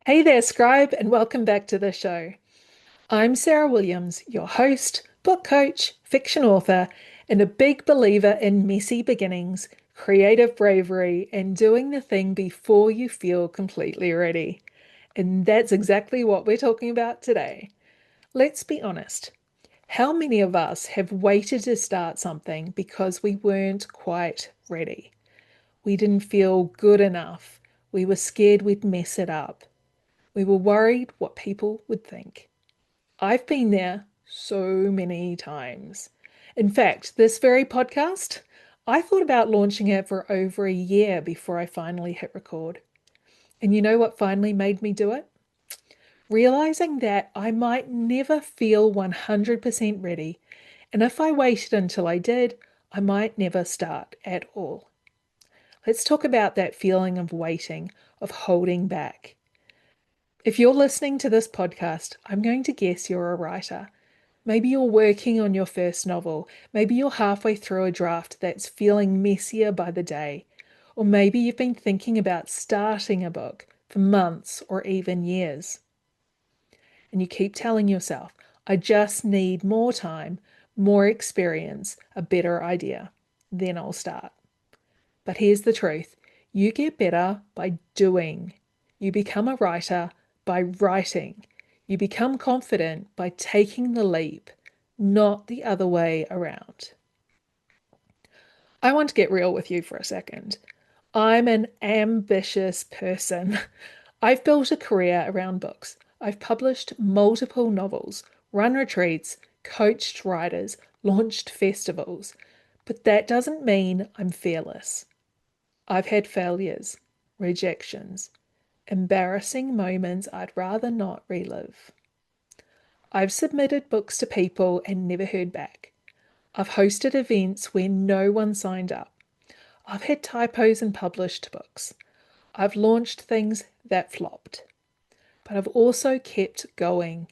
Hey there, Scribe, and welcome back to the show. I'm Sarah Williams, your host, book coach, fiction author, and a big believer in messy beginnings, creative bravery, and doing the thing before you feel completely ready. And that's exactly what we're talking about today. Let's be honest. How many of us have waited to start something because we weren't quite ready? We didn't feel good enough. We were scared we'd mess it up. We were worried what people would think. I've been there so many times. In fact, this very podcast, I thought about launching it for over a year before I finally hit record. And you know what finally made me do it? Realizing that I might never feel 100% ready. And if I waited until I did, I might never start at all. Let's talk about that feeling of waiting, of holding back. If you're listening to this podcast, I'm going to guess you're a writer. Maybe you're working on your first novel. Maybe you're halfway through a draft that's feeling messier by the day. Or maybe you've been thinking about starting a book for months or even years. And you keep telling yourself, I just need more time, more experience, a better idea. Then I'll start. But here's the truth. You get better by doing. You become a writer by writing. You become confident by taking the leap, not the other way around. I want to get real with you for a second. I'm an ambitious person. I've built a career around books. I've published multiple novels, run retreats, coached writers, launched festivals. But that doesn't mean I'm fearless. I've had failures, rejections, embarrassing moments I'd rather not relive. I've submitted books to people and never heard back. I've hosted events where no one signed up. I've had typos in published books. I've launched things that flopped. But I've also kept going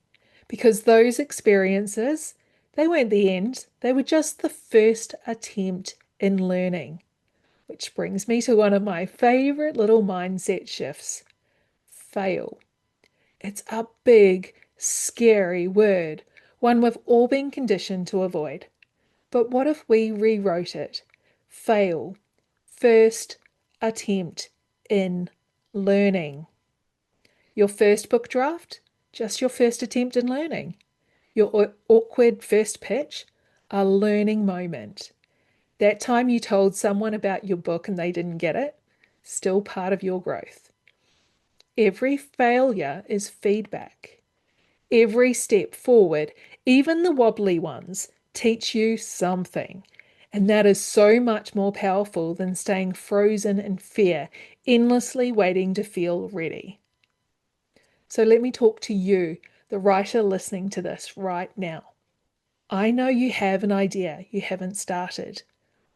because those experiences, they weren't the end. They were just the first attempt in learning. Which brings me to one of my favorite little mindset shifts: fail. It's a big, scary word, one we've all been conditioned to avoid. But what if we rewrote it? Fail. First attempt in learning. Your first book draft? Just your first attempt in learning. Your awkward first pitch? A learning moment. That time you told someone about your book and they didn't get it? Still part of your growth. Every failure is feedback. Every step forward, even the wobbly ones, teach you something. And that is so much more powerful than staying frozen in fear, endlessly waiting to feel ready. So let me talk to you, the writer listening to this right now. I know you have an idea you haven't started,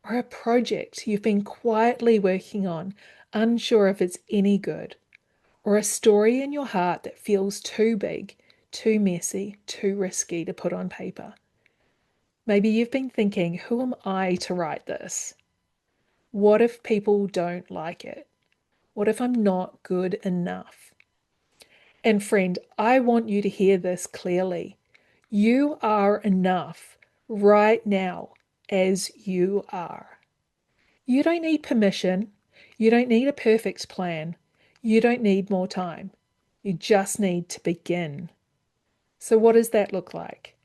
or a project you've been quietly working on, unsure if it's any good, or a story in your heart that feels too big, too messy, too risky to put on paper. Maybe you've been thinking, who am I to write this? What if people don't like it? What if I'm not good enough? And friend, I want you to hear this clearly. You are enough right now as you are. You don't need permission. You don't need a perfect plan. You don't need more time. You just need to begin. So, what does that look like?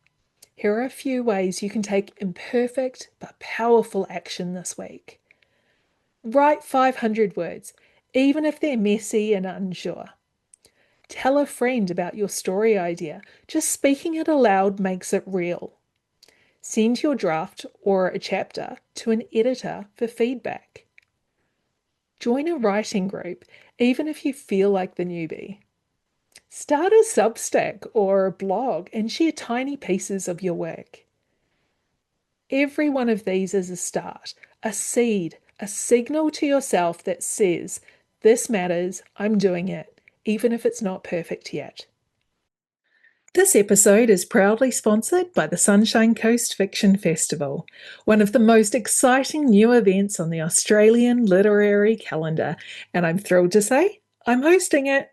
Here are a few ways you can take imperfect but powerful action this week. Write 500 words, even if they're messy and unsure. Tell a friend about your story idea. Just speaking it aloud makes it real. Send your draft or a chapter to an editor for feedback. Join a writing group, even if you feel like the newbie. Start a Substack or a blog and share tiny pieces of your work. Every one of these is a start, a seed, a signal to yourself that says, this matters, I'm doing it, even if it's not perfect yet. This episode is proudly sponsored by the Sunshine Coast Fiction Festival, one of the most exciting new events on the Australian literary calendar, and I'm thrilled to say I'm hosting it.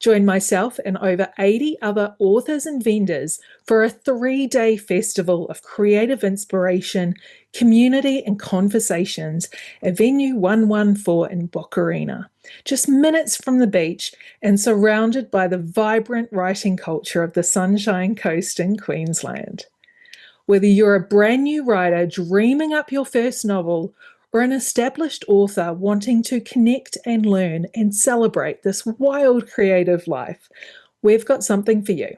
Join myself and over 80 other authors and vendors for a 3-day festival of creative inspiration, community, and conversations at Venue 114 in Book Arena, just minutes from the beach and surrounded by the vibrant writing culture of the Sunshine Coast in Queensland. Whether you're a brand new writer dreaming up your first novel or an established author wanting to connect and learn and celebrate this wild creative life, we've got something for you.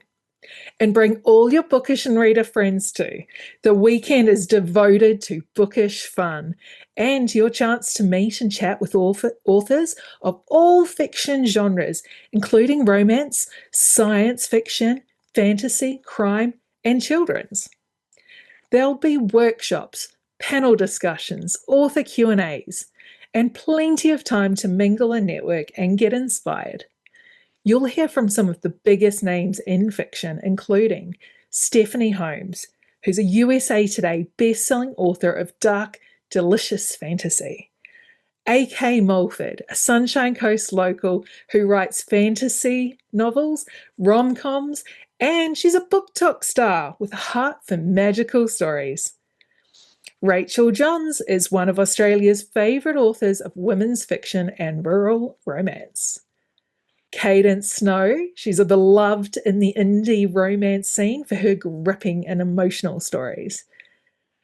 And bring all your bookish and reader friends too. The weekend is devoted to bookish fun and your chance to meet and chat with authors of all fiction genres, including romance, science fiction, fantasy, crime, and children's. There'll be workshops, panel discussions, author Q&As, and plenty of time to mingle and network and get inspired. You'll hear from some of the biggest names in fiction, including Stephanie Holmes, who's a USA Today best-selling author of dark, delicious fantasy. A.K. Mulford, a Sunshine Coast local who writes fantasy novels, rom-coms, and she's a BookTok star with a heart for magical stories. Rachel Johns is one of Australia's favourite authors of women's fiction and rural romance. Cadence Snow, she's beloved in the indie romance scene for her gripping and emotional stories.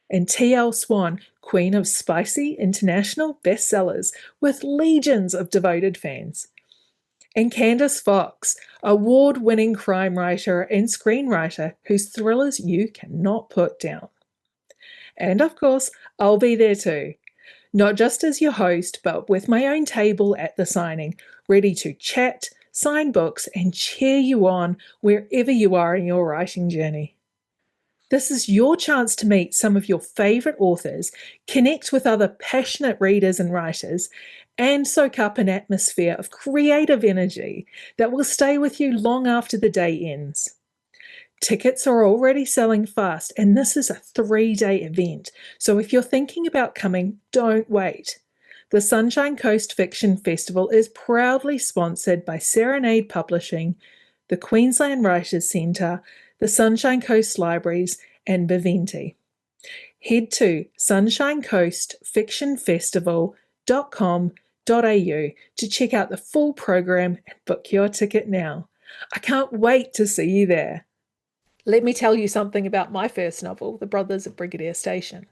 And T.L. Swan, queen of spicy international bestsellers with legions of devoted fans. And Candice Fox, award-winning crime writer and screenwriter whose thrillers you cannot put down. And of course, I'll be there too. Not just as your host, but with my own table at the signing, ready to chat, sign books, and cheer you on wherever you are in your writing journey. This is your chance to meet some of your favourite authors, connect with other passionate readers and writers, and soak up an atmosphere of creative energy that will stay with you long after the day ends. Tickets are already selling fast, and this is a 3-day event, so if you're thinking about coming, don't wait. The Sunshine Coast Fiction Festival is proudly sponsored by Serenade Publishing, the Queensland Writers Centre, the Sunshine Coast Libraries, and Baventi. Head to sunshinecoastfictionfestival.com.au to check out the full program and book your ticket now. I can't wait to see you there. Let me tell you something about my first novel, The Brothers of Brigadier Station.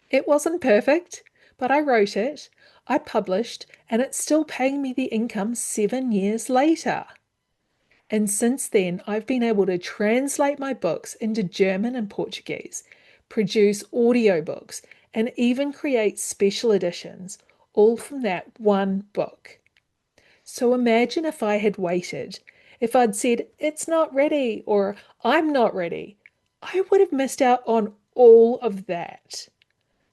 It wasn't perfect, but I wrote it, I published, and it's still paying me the income 7 years later. And since then, I've been able to translate my books into German and Portuguese, produce audiobooks, and even create special editions, all from that one book. So imagine if I had waited, if I'd said, it's not ready, or I'm not ready. I would have missed out on all of that.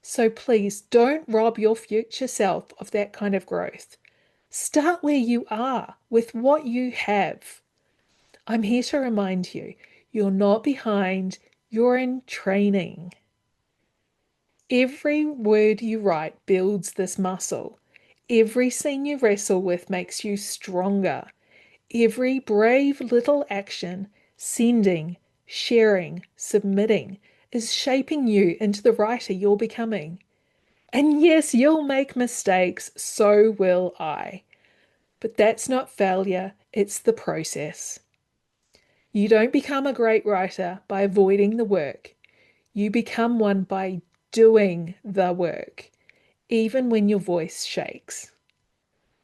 So please don't rob your future self of that kind of growth. Start where you are with what you have. I'm here to remind you, you're not behind, you're in training. Every word you write builds this muscle. Every scene you wrestle with makes you stronger. Every brave little action, sending, sharing, submitting, is shaping you into the writer you're becoming. And yes, you'll make mistakes, so will I. But that's not failure, it's the process. You don't become a great writer by avoiding the work. You become one by doing the work, even when your voice shakes.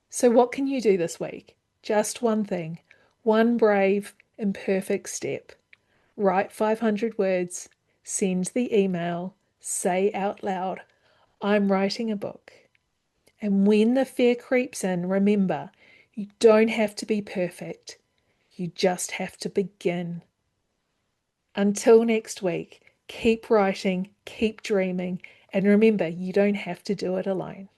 So what can you do this week? Just one thing, one brave, imperfect step. Write 500 words, send the email, say out loud, I'm writing a book. And when the fear creeps in, remember, you don't have to be perfect. You just have to begin. Until next week, keep writing, keep dreaming, and remember, you don't have to do it alone.